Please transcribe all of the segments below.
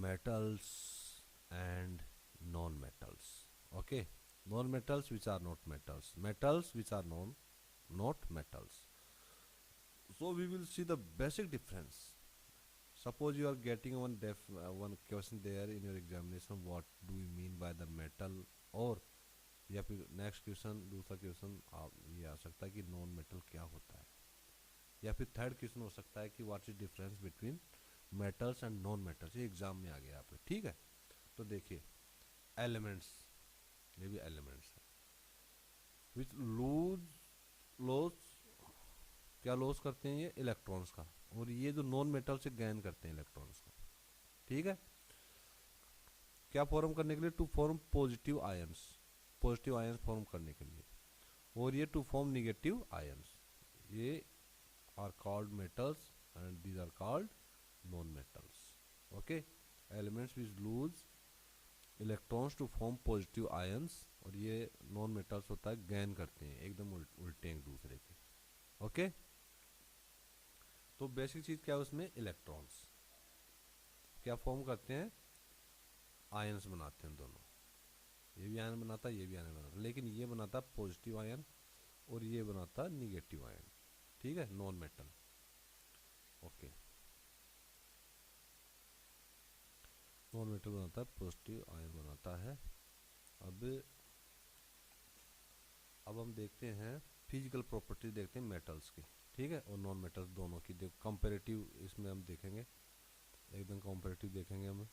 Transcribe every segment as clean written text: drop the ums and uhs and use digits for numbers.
metals and non-metals. Okay, non-metals which are not metals, metals which are not metals. So we will see the basic difference. Suppose you are getting one question there in your examination, what do you mean by the metal, और या फिर next question दूसरा question आप ये आ सकता है कि non metal क्या होता है, या फिर थर्ड क्वेश्चन हो सकता है कि what is difference between metals and non metals. ये एग्जाम में आ गया आप, ठीक है। तो देखिए एलिमेंट्स, ये भी एलिमेंट्स है विच लूज लॉस, क्या लॉस करते हैं ये इलेक्ट्रॉन्स का, और ये जो नॉन मेटल से गेन करते हैं इलेक्ट्रॉन्स को, ठीक है। क्या फॉर्म करने के लिए, to form positive ions, positive ions form करने के लिए, और ये टू फॉर्म निगेटिव आयंस, ये are called metals and these are called non metals. Okay, elements which lose electrons to form positive ions, और ये नॉन मेटल्स होता है गेन करते हैं एकदम उल्टे एक दूसरे के। ओके, तो बेसिक चीज क्या है उसमें, इलेक्ट्रॉन्स क्या फॉर्म करते हैं, आयंस बनाते हैं दोनों, ये भी आयन बनाता है ये भी आयन बनाता है, लेकिन ये बनाता है पॉजिटिव आयन और ये बनाता है निगेटिव आयन, ठीक है, non metal. Okay, non metal बनाता है पॉजिटिव आयन बनाता है। अब हम देखते हैं फिजिकल प्रॉपर्टीज, देखते हैं मेटल्स की, ठीक है, और नॉन मेटल्स दोनों की कंपैरेटिव इसमें हम देखेंगे, एकदम कंपैरेटिव देखेंगे हम।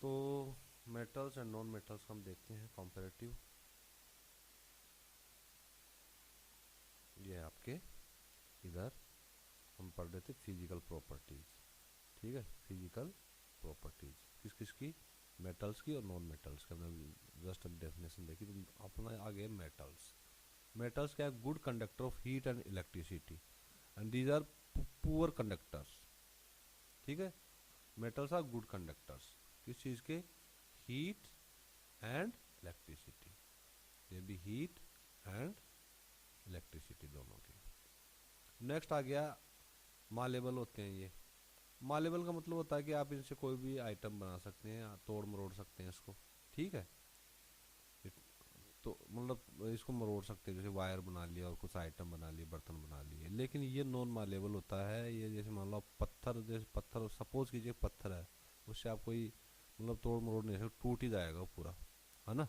तो मेटल्स एंड नॉन मेटल्स हम देखते हैं कंपैरेटिव। ये है आपके इधर हम पढ़ रहे थे फिजिकल प्रॉपर्टीज, ठीक है, फिजिकल प्रॉपर्टीज किस किस की, मेटल्स की और नॉन मेटल्स की। हमने जस्ट डेफिनेशन देखी, तो अपना आ गए मेटल्स। मेटल्स क्या है, good conductor of heat and electricity and these are poor conductors, ठीक है। मेटल्स आर गुड कंडक्टर्स किस चीज़ के, हीट एंड इलेक्ट्रिसिटी, ये भी हीट एंड इलेक्ट्रिसिटी दोनों की। नेक्स्ट आ गया मालेबल होते हैं ये। मालेबल का मतलब होता है कि आप इनसे कोई भी आइटम बना सकते हैं, तोड़ मरोड़ सकते हैं इसको, ठीक है। तो मतलब इसको मरोड़ सकते हैं, जैसे वायर बना लिया और कुछ आइटम बना लिए, बर्तन बना लिए। लेकिन ये नॉन मालेबल होता है, ये जैसे मान लो पत्थर, जैसे पत्थर सपोज कीजिए पत्थर है, उससे आप कोई मतलब तोड़ मरोड़ नहीं सकते, टूट ही जाएगा पूरा, है ना।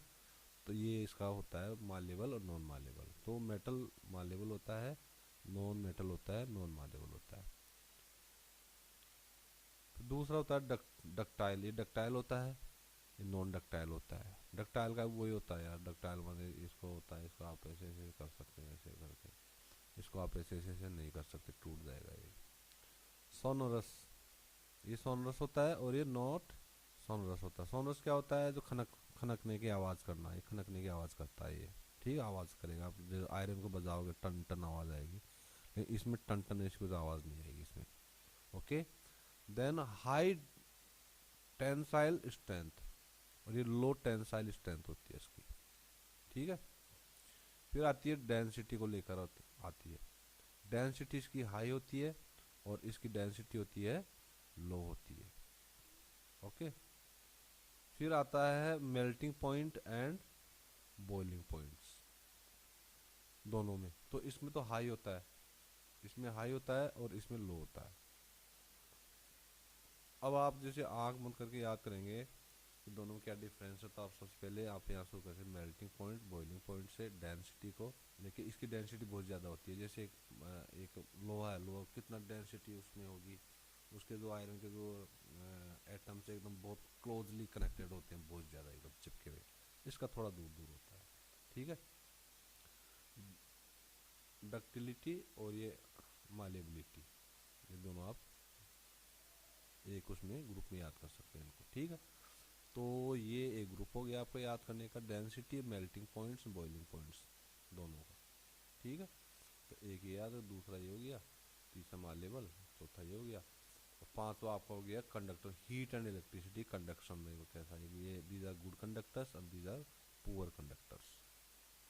तो ये इसका होता है मालेबल और नॉन मालेबल। तो मेटल मालेबल होता है, नॉन मेटल होता है, नॉन मालेबल होता है। फिर दूसरा होता है डक्टाइल, ये डक्टाइल होता है, ये नॉन डक्टाइल होता है। डक्टाइल का वही होता है यार, डक्टाइल माने इसको होता है, इसको आप ऐसे ऐसे कर सकते हैं, ऐसे करके, इसको आप ऐसे ऐसे ऐसे नहीं कर सकते, टूट जाएगा ये। सोनोरस, ये सोनरस होता है, और ये नॉट सोनरस होता है। सोनरस क्या होता है, जो खनकने की आवाज़ करना, ये खनकने की आवाज़ करता है ये, ठीक है, आवाज़ करेगा। आप जो आयरन को बजाओगे टन टन आवाज़ आएगी, लेकिन इसमें टन टन ऐसी कुछ आवाज़ नहीं आएगी इसमें। Okay, then high tensile strength, और ये लो टेंसाइल स्ट्रेंथ होती है इसकी, ठीक है। फिर आती है डेंसिटी को लेकर आती है, डेंसिटी इसकी हाई होती है और इसकी डेंसिटी होती है लो होती है। ओके, फिर आता है melting point and boiling points दोनों में। तो इसमें तो हाई होता है, इसमें हाई होता है और इसमें लो होता है। अब आप जैसे आंख बंद करके याद करेंगे कि दोनों में क्या डिफरेंस है, तो आप सबसे पहले आप यहाँ शुरू करें मेल्टिंग पॉइंट बॉइलिंग पॉइंट से डेंसिटी को। लेकिन इसकी डेंसिटी बहुत ज़्यादा होती है, जैसे एक लोहा है, लोहा कितना डेंसिटी उसमें होगी, उसके जो आयरन के जो एटम से एकदम बहुत क्लोजली कनेक्टेड होते हैं, बहुत ज़्यादा एकदम चिपके हुए। इसका थोड़ा दूर दूर होता है, ठीक है। डक्टिलिटी और ये मालेबिलिटी, ये दोनों आप एक उसमें ग्रुप में याद कर सकते हैं इनको, ठीक है। तो ये एक ग्रुप हो गया आपको याद करने का, density, melting points, boiling points दोनों का, ठीक है। तो एक ये याद है, दूसरा ये हो गया, तीसरा मालेबल, चौथा ये हो गया, और पांचवा आपका हो गया conductor, heat and electricity conduction में वो कैसा है, ये these are good conductors and these are poor conductors.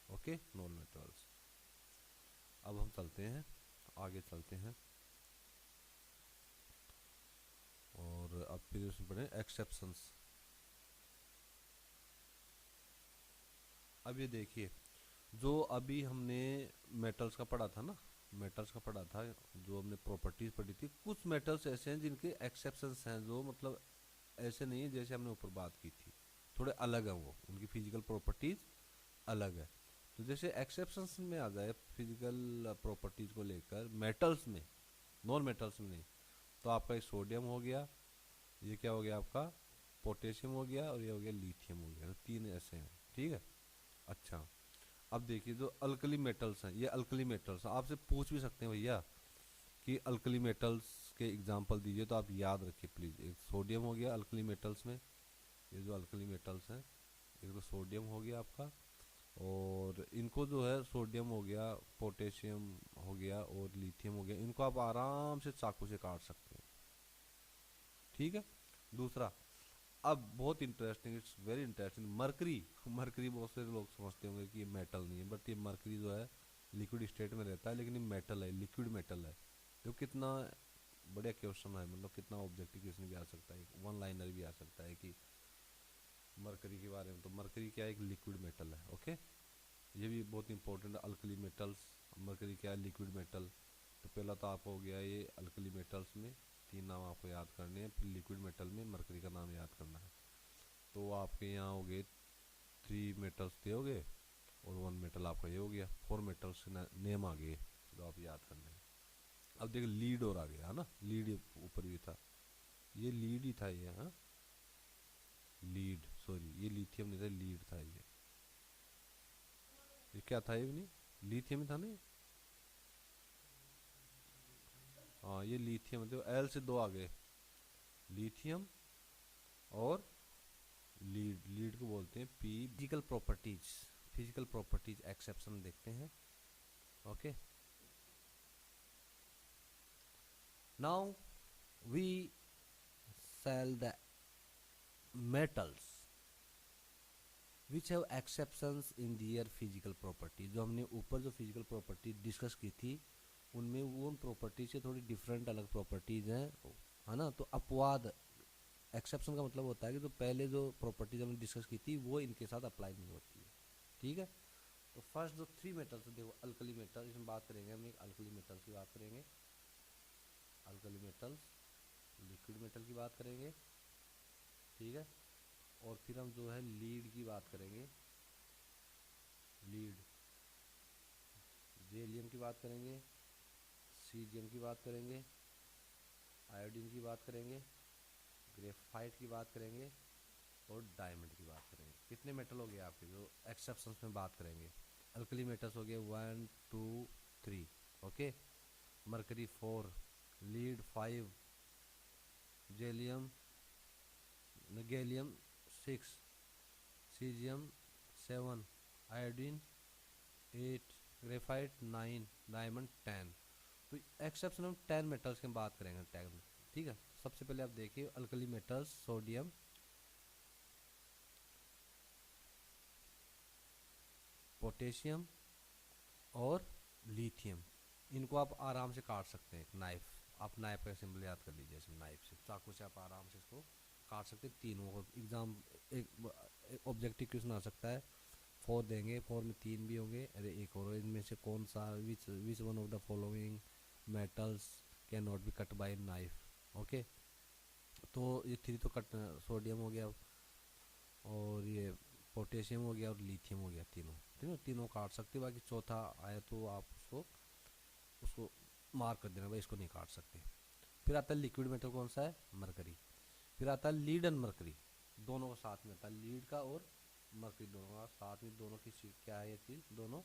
Okay, non metals. अब हम चलते हैं आगे, चलते हैं, और अब फिर उसमें पढ़े एक्सेप्शंस। अब ये देखिए, जो अभी हमने मेटल्स का पढ़ा था ना, मेटल्स का पढ़ा था, जो हमने प्रॉपर्टीज पढ़ी थी, कुछ मेटल्स ऐसे हैं जिनके एक्सेप्शंस हैं, जो मतलब ऐसे नहीं है जैसे हमने ऊपर बात की थी, थोड़े अलग है, वो उनकी फिजिकल प्रॉपर्टीज अलग है। तो जैसे एक्सेप्शंस में आ जाए फिजिकल प्रॉपर्टीज को लेकर मेटल्स में, नॉन मेटल्स में नहीं, तो आपका ये सोडियम हो गया, ये क्या हो गया आपका पोटेशियम हो गया, और ये हो गया लिथियम हो गया। तो तीन ऐसे हैं, ठीक है। अच्छा, अब देखिए जो अल्कली मेटल्स हैं, ये अल्कली मेटल्स हैं, आपसे पूछ भी सकते हैं भैया कि अल्कली मेटल्स के एग्जांपल दीजिए, तो आप याद रखिए प्लीज़। एक सोडियम हो गया अल्कली मेटल्स में, ये जो अल्कली मेटल्स हैं, एक तो सोडियम हो गया आपका, और इनको जो है सोडियम हो गया, पोटेशियम हो गया और लिथियम हो गया, इनको आप आराम से चाकू से काट सकते हैं, ठीक है। दूसरा, अब बहुत interesting, it's very interesting, mercury. Mercury बहुत से लोग समझते होंगे कि ये मेटल नहीं है, बट ये मरकरी जो है लिक्विड स्टेट में रहता है, लेकिन ये मेटल है, लिक्विड मेटल है। देखो कितना बढ़िया क्वेश्चन है, मतलब कितना ऑब्जेक्टिव क्वेश्चन भी आ सकता है, वन लाइनर भी आ सकता है कि मरकरी के बारे में। तो मरकरी क्या है, एक लिक्विड मेटल है, ओके। ये भी बहुत इंपॉर्टेंट है, अल्कली मेटल्स, मरकरी क्या है, लिक्विड मेटल। तो पहला तो आपको हो गया ये अल्कली मेटल्स में तीन नाम आपको याद करने हैं, फिर लिक्विड मेटल में मरकरी का नाम याद करना है। तो आपके यहाँ हो गए थ्री मेटल्स दिए हो गए, और वन मेटल आपका ये हो गया, फोर मेटल्स नेम आ गए जो आप याद करने हैं। अब देखो लीड और आ गया है ना, लीड ऊपर भी था, ये लीड ही था ये, हाँ लीड, सॉरी ये लिथियम नहीं था, लीड था ये क्या था, ये भी नहीं, लिथियम ही था नहीं। हाँ ये लिथियम, देखो एल से दो आ गए, लिथियम और लीड, लीड को बोलते हैं P. Physical properties, physical properties exception देखते हैं, okay. Now we sell the metals which have exceptions in their physical property। जो हमने ऊपर जो फिजिकल प्रॉपर्टी डिस्कस की थी, उनमें वो उन प्रॉपर्टी से थोड़ी डिफरेंट अलग प्रॉपर्टीज हैं, है ना। तो अपवाद, एक्सेप्शन का मतलब होता है कि जो पहले जो प्रॉपर्टीज हमने डिस्कस की थी वो इनके साथ अप्लाई नहीं होती है, ठीक है। तो फर्स्ट जो थ्री मेटल्स, देखो अल्कली मेटल, इसमें बात करेंगे हम, एक अल्कली मेटल्स की बात करेंगे, अल्कली मेटल्स, लिक्विड मेटल की बात करेंगे, ठीक है। और फिर हम जो है लीड की बात करेंगे, लीड, जेलियम की बात करेंगे, सीजियम की बात करेंगे, आयोडीन की बात करेंगे, ग्रेफाइट की बात करेंगे, और डायमंड की बात करेंगे। कितने मेटल हो गए आपके जो एक्सेप्शंस में बात करेंगे। अल्कली मेटल्स हो गए 1 2 3, ओके। मरकरी 4, लीड 5, जेलियम gallium 6, caesium 7, iodine 8, graphite 9, diamond 10। तो एक्सेप्शन हम 10 मेटल्स की बात करेंगे 10 में, ठीक है। सबसे पहले आप देखिए अल्कली मेटल्स, सोडियम, पोटेशियम और लिथियम, इनको आप आराम से काट सकते हैं, एक नाइफ, आप नाइफ का सिंबल याद कर लीजिए, इसमें नाइफ से, चाकू से आप आराम से इसको काट सकते हैं तीनों को। एग्जाम एक ऑब्जेक्टिव क्वेश्चन आ सकता है, फोर देंगे, फोर में तीन भी होंगे, अरे एक और, इनमें से कौन सा, which one of the following metals can not be cut by knife, okay. तो ये थ्री तो कट, सोडियम हो गया, और ये पोटेशियम हो गया, और लिथियम हो गया, तीनों, ठीक है, तीनों काट सकते। बाकी चौथा आया तो आप उसको उसको मार्क कर देना भाई, इसको नहीं काट सकते। फिर आता है लिक्विड मेटल, कौन सा है, मरकरी। फिर आता है लीड एंड मरकरी, दोनों का साथ में आता है, लीड का और मरकरी दोनों का साथ में, दोनों की क्या है ये चीज़, दोनों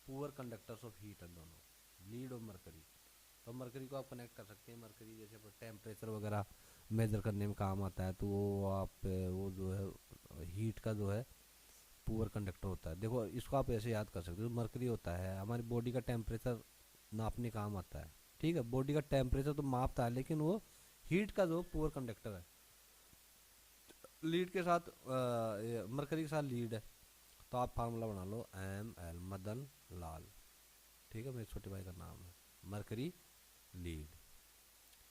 पुअर कंडक्टर्स ऑफ हीट है दोनों, लीड और मरकरी। तो मरकरी को आप कनेक्ट कर सकते हैं, मरकरी जैसे टेम्परेचर वगैरह मेजर करने में काम आता है, तो वो आप वो जो है हीट का जो है पुअर कंडक्टर होता है। देखो इसको आप ऐसे याद कर सकते हो, मरकरी होता है हमारी बॉडी का टेम्परेचर नापने काम आता है, ठीक है। बॉडी का टेम्परेचर तो मापता है, लेकिन वो हीट का जो पुअर कंडक्टर है। लीड के साथ मरकरी के साथ लीड है, तो आप फार्मूला बना लो, ML, मदन लाल, ठीक है, मेरे छोटे भाई का नाम है, मरकरी लीड।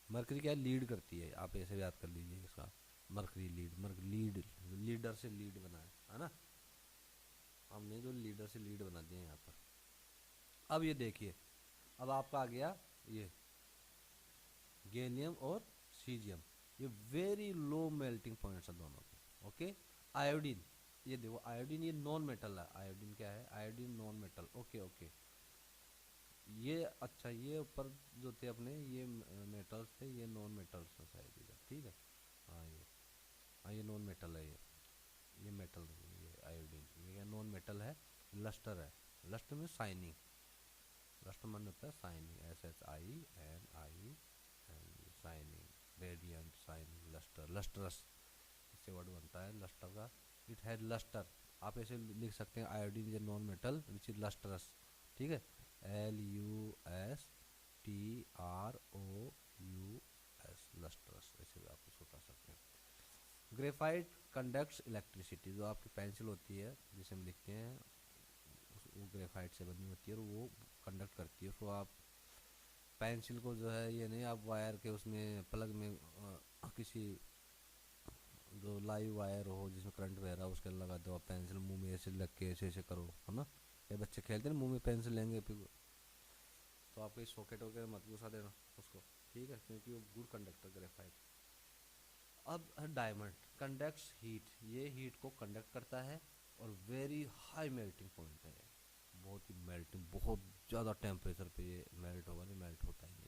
मरकरी क्या है, लीड करती है, आप ऐसे याद कर लीजिए इसका, मरकरी लीड, लीड, लीडर से लीड बना है ना, हमने जो लीडर से लीड बना दिया यहाँ पर। अब ये देखिए, अब आपका आ गया ये गैलियम और सीजियम, ये वेरी लो मेल्टिंग पॉइंट्स है दोनों के। ओके, आयोडीन, ये देखो आयोडीन, ये नॉन मेटल है, आयोडीन क्या है, iodine non metal. Okay okay, ये अच्छा, ये ऊपर जो थे अपने ये मेटल्स थे, ये नॉन मेटल्स हैं शायद इधर, ठीक है। हाँ ये, हाँ ये नॉन मेटल है, ये मेटल नहीं है, ये आयोडीन, ये क्या नॉन मेटल है, लस्टर है, लस्टर में शाइनिंग, लस्टर मन होता है shining, SHINI, and shining, radiant, shining, lustre, lustrous, इससे वर्ड बनता है लस्टर का, इट हैज लस्टर, आप ऐसे लिख सकते हैं, iodine is non metal which is lustrous, ठीक है, LUSTROUS, लस्टरस, ऐसे भी आप उसको कर सकते हैं। ग्रेफाइट कंडक्ट्स इलेक्ट्रिसिटी, जो आपकी पेंसिल होती है जिसे हम लिखते हैं, वो ग्रेफाइट से बनी होती है और वो कंडक्ट करती है, उसको आप पेंसिल को जो है, ये नहीं आप वायर के उसमें प्लग में किसी जो लाइव वायर हो जिसमें करंट बह रहा है उसके लगा दो, आप पेंसिल मुंह में ऐसे लग के ऐसे ऐसे करो, है ना, ये बच्चे खेलते हैं मुंह में पेंसिल लेंगे फिर, तो आप कोई सॉकेट वगैरह मत घुसा देना उसको, ठीक है, क्योंकि वो गुड कंडक्टर ग्रेफाइट। अब डायमंड कंडक्ट्स हीट, ये हीट को कंडक्ट करता है और वेरी हाई मेल्टिंग पॉइंट है, बहुत ही मेल्टिंग, बहुत ज़्यादा टेम्परेचर पे ये मेल्ट होगा, नहीं मेल्ट होता ही